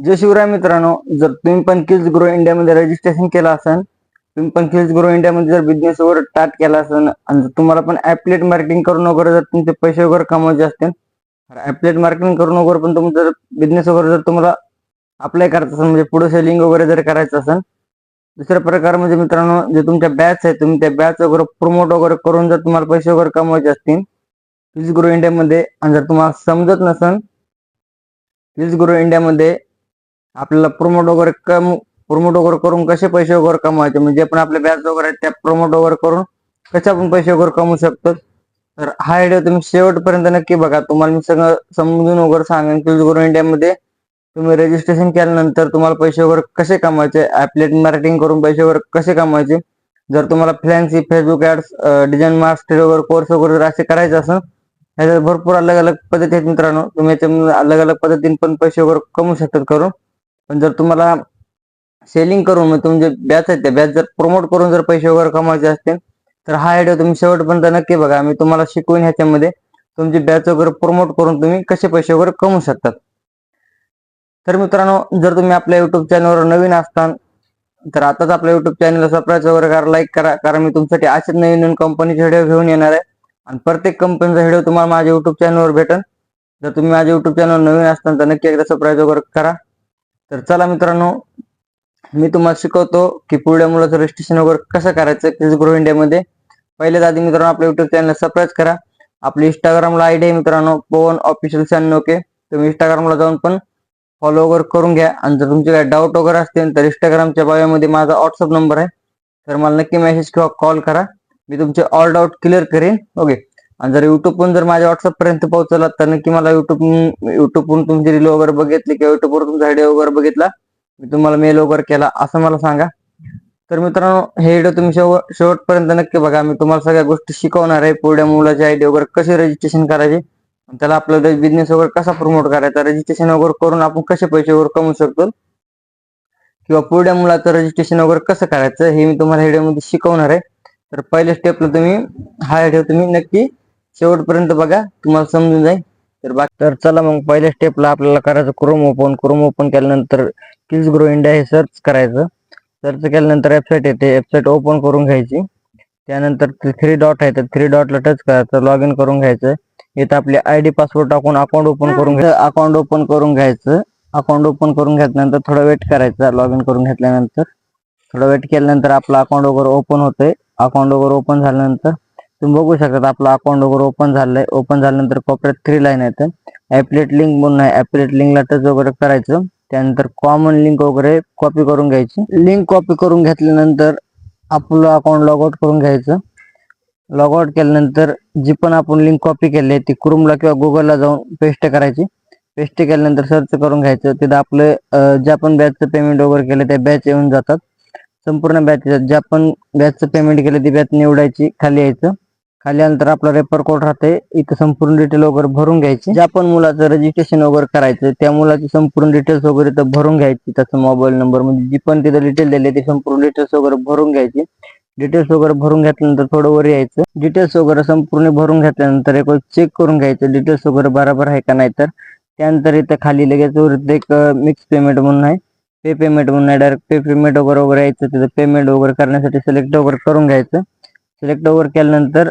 जय शिवराय मित्रांनो, जर तुम्ही पण किड्स ग्रो इंडियामध्ये रजिस्ट्रेशन केलं असेल, तुम्ही पण किड्स ग्रो इंडियामध्ये जर बिझनेस वगैरे स्टार्ट केला असेल आणि जर तुम्हाला पण ॲफिलिएट मार्केटिंग करून वगैरे जर तुमचे पैसे वगैरे कमवायचे असतील, तर ॲफिलिएट मार्केटिंग करून वगैरे पण तुमचं जर बिझनेस वगैरे जर तुम्हाला अप्लाय करायचं असेल, म्हणजे पुढे सेलिंग वगैरे जर करायचं असेल, दुसरा प्रकार म्हणजे मित्रांनो, जे तुमच्या बॅच आहे तुम्ही त्या बॅच वगैरे प्रमोट वगैरे करून जर तुम्हाला पैसे वगैरे कमवायचे असतील किड्स ग्रो इंडियामध्ये, आणि जर तुम्हाला समजत नसेल किड्स ग्रो इंडियामध्ये आपल्याला प्रमोट वगैरे करून कसे पैसे वगैरे कमवायचे, म्हणजे आपण आपल्या बॅच वगैरे त्या प्रमोट वगैरे करून कसे आपण पैसे वगैरे कमवू शकतो. तर हा व्हिडिओ तुम्ही शेवटपर्यंत नक्की बघा. तुम्हाला मी सगळं समजून वगैरे सांगेन किड्स ग्रो इंडियामध्ये तुम्ही रजिस्ट्रेशन केल्यानंतर तुम्हाला पैसे वगैरे कसे कमवायचे, ॲफिलिएट मार्केटिंग करून पैसे वगैरे कसे कमवायचे. जर तुम्हाला फ्लॅन्सी फेसबुक ॲड्स, डिझाईन मास्टर वगैरे कोर्स वगैरे असे करायचे असेल, ह्याच्यात भरपूर अलग अलग पद्धती आहेत मित्रांनो. तुम्ही याच्यामध्ये अलग अलग पद्धतीने पण पैसे वगैरे कमवू शकतात करून. पण जर तुम्हाला सेलिंग करून मग तुमचे बॅच आहेत त्या बॅच जर प्रमोट करून जर पैसे वगैरे कमवायचे असतील, तर हा व्हिडिओ तुम्ही शेवटपर्यंत नक्की बघा. मी तुम्हाला शिकवून ह्याच्यामध्ये तुमची बॅच वगैरे प्रमोट करून तुम्ही कसे पैसे वगैरे कमवू शकतात. तर मित्रांनो, जर तुम्ही आपल्या युट्यूब चॅनलवर नवीन असताल तर आताच आपल्या युट्यूब चॅनलला सबस्क्राईब वगैरे करा, लाईक करा, कारण मी तुमच्यासाठी असेच नवीन नवीन कंपनीचे व्हिडिओ घेऊन येणार आहे आणि प्रत्येक कंपनीचा व्हिडिओ तुम्हाला माझ्या युट्यूब चॅनलवर भेटेल. जर तुम्ही माझ्या युट्यूब चॅनल नवीन असताल तर नक्की एकदा सबस्क्राईब वगैरे करा. तर चला मित्रांनो, मी तुम्हाला शिकवतो की पुढल्या मुलाचं रजिस्ट्रेशन वगैरे कसं करायचं किड्स ग्रो इंडियामध्ये. पहिल्याच आधी मित्रांनो आपल्या युट्यूब चॅनलला सबस्क्राईब करा. आपली इंस्टाग्रामला आयडी आहे मित्रांनो, पवन ऑफिशियल 96K. तुम्ही इंस्टाग्रामला जाऊन पण फॉलो वगैरे करून घ्या. आणि जर तुमचे काही डाऊट वगैरे असतील तर इंस्टाग्रामच्या बायोमध्ये माझा व्हॉट्सअप नंबर आहे, तर मला नक्की मेसेज किंवा कॉल करा. मी तुमचे ऑल डाऊट क्लिअर करेन. ओके. आणि जर युट्यूबवरून जर माझ्या व्हॉट्सअप पर्यंत पोहोचला तर नक्की मला युट्यूबवरून तुमची रील वगैरे बघितली किंवा युट्यूबवर तुमचा व्हिडिओ वगैरे बघितला, मी तुम्हाला मेल वगैरे केला असं मला सांगा. तर मित्रांनो, हे व्हिडिओ तुम्ही शेवटपर्यंत नक्की बघा. मी तुम्हाला सगळ्या गोष्टी शिकवणार आहे. पुढल्या मुलाची आयडी वगैरे कशी रजिस्ट्रेशन करायची, त्याला आपला बिझनेस वगैरे कसा प्रमोट करायचा, रजिस्ट्रेशन वगैरे करून आपण कसे पैसे वगैरे कमवू शकतो, किंवा पुढल्या मुलाचं रजिस्ट्रेशन वगैरे कसं करायचं हे मी तुम्हाला व्हिडिओमध्ये शिकवणार आहे. तर पहिल्या स्टेपला तुम्ही हा व्हिडिओ तुम्ही नक्की शेवटपर्यंत बघा, तुम्हाला समजून जाईल. तर चला मग पहिल्या स्टेपला आपल्याला करायचं क्रोम ओपन केल्यानंतर किड्स ग्रो इंडिया हे सर्च करायचं. सर्च केल्यानंतर वेबसाईट येते, वेबसाईट ओपन करून घ्यायची. त्यानंतर 3 डॉट आहे, तर 3 डॉटला टच करायचं, लॉग इन करून घ्यायचं. इथं आपली आयडी पासवर्ड टाकून अकाउंट ओपन करून घ्यायचं. अकाउंट ओपन करून घेतल्यानंतर थोडा वेट करायचा. लॉग इन करून घेतल्यानंतर थोडा वेट केल्यानंतर आपलं अकाउंट वगैरे ओपन होतंय. अकाउंट वगैरे ओपन झाल्यानंतर तुम्ही बघू शकता आपलं अकाउंट वगैरे ओपन झालंय. ओपन झाल्यानंतर कोपऱ्यात 3 लाईन आहेत, ॲफिलिएट लिंक म्हणून आहे. ॲफिलिएट लिंकला टच वगैरे करायचं. त्यानंतर कॉमन लिंक वगैरे कॉपी करून घ्यायची. लिंक कॉपी करून घेतल्यानंतर आपलं अकाउंट लॉग आउट करून घ्यायचं. लॉग आउट केल्यानंतर जी पण आपण लिंक कॉपी केली आहे ती क्रोमला किंवा गुगलला जाऊन पेस्ट करायची. पेस्ट केल्यानंतर सर्च करून घ्यायचं. तिथं आपलं ज्या पण बॅचचं पेमेंट वगैरे केलं त्या बॅच येऊन जातात. संपूर्ण बॅच ज्या पण बॅचचं पेमेंट केलं ती बॅच निवडायची, खाली यायचं. खाली आल्यानंतर आपला रेफर कोड राहते, इथं संपूर्ण डिटेल वगैरे भरून घ्यायची. ज्या पण मुलाचं रजिस्ट्रेशन वगैरे करायचं त्या मुलाची संपूर्ण डिटेल्स वगैरे इथं भरून घ्यायची. त्याचा मोबाईल नंबर म्हणजे जी पण तिथं डिटेल दिली ती संपूर्ण डिटेल्स वगैरे भरून घ्यायची. डिटेल्स वगैरे भरून घेतल्यानंतर थोडं वर यायचं. डिटेल्स वगैरे संपूर्ण भरून घेतल्यानंतर एक चेक करून घ्यायचं डिटेल्स वगैरे बरोबर आहे का नाही. तर त्यानंतर इथं खाली लगेच एक मिक्स पेमेंट म्हणून आहे, पे पेमेंट म्हणून आहे. डायरेक्ट पे पेमेंट वगैरे यायचं. तिथं पेमेंट वगैरे करण्यासाठी सिलेक्ट वगैरे करून घ्यायचं. सिलेक्ट वगैरे केल्यानंतर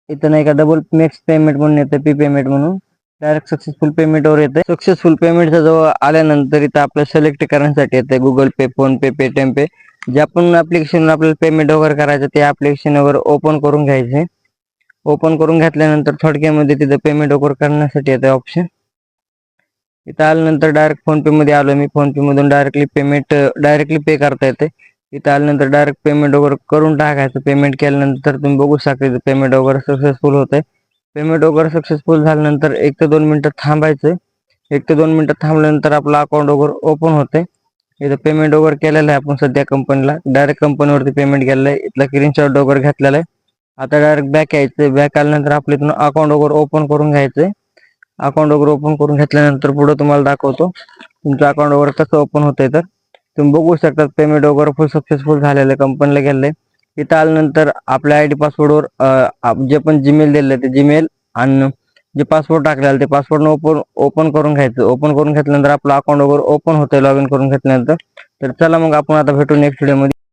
इथं नाही का डबल मिक्स पेमेंट म्हणून येतं, पे पेमेंट म्हणून. डायरेक्ट सक्सेसफुल पेमेंटवर येते. सक्सेसफुल पेमेंटच्या जवळ आल्यानंतर इथं आपलं सिलेक्ट करण्यासाठी येते गुगल पे, फोन पे, पेटीएम पे. ज्या पण ऍप्लिकेशन आपल्याला पेमेंट वगैरे करायचं ते ऍप्लिकेशन वगैरे ओपन करून घ्यायचे. ओपन करून घेतल्यानंतर थोडक्यामध्ये तिथं पेमेंट वगैरे करण्यासाठी येते ऑप्शन. इथं आल्यानंतर डायरेक्ट फोन पे मध्ये आलो मी. फोन पे मधून डायरेक्टली पे करता येते. इथं आल्यानंतर डायरेक्ट पेमेंट वगैरे करून टाकायचं. पेमेंट केल्यानंतर तुम्ही बघू शकता पेमेंट वगैरे सक्सेसफुल होतंय. पेमेंट वगैरे सक्सेसफुल झाल्यानंतर 1 ते 2 मिनिटं थांबायचं. 1 ते 2 मिनिटं थांबल्यानंतर आपलं अकाउंट वगैरे ओपन होतंय. इथं पेमेंट वगैरे केलेलं आहे आपण सध्या कंपनीला, डायरेक्ट कंपनीवरती पेमेंट केलेलं आहे. इथला स्क्रीनशॉट वगैरे घेतलेला आहे. आता डायरेक्ट बॅक यायचं. बॅक आल्यानंतर आपलं इथून अकाउंट वगैरे ओपन करून घ्यायचंय. अकाउंट वगैरे ओपन करून घेतल्यानंतर पुढे तुम्हाला दाखवतो तुमचं अकाउंट वगैरे कसं ओपन होतंय. तर तुम्ही बघू शकता पेमेंट वगैरे फुल सक्सेसफुल झालेलं आहे, कंपनीला गेलेलं आहे. इथं आल्यानंतर आपल्या आयडी पासवर्डवर जे पण जीमेल दिलेलं आहे ते जीमेल आणि जे पासवर्ड टाकलेला ते पासवर्ड ओपन ओपन करून घ्यायचं. ओपन करून घेतल्यानंतर आपलं अकाउंट वगैरे ओपन होतंय लॉग इन करून घेतल्यानंतर. तर चला मग आपण आता भेटू नेक्स्ट व्हिडिओ मध्ये.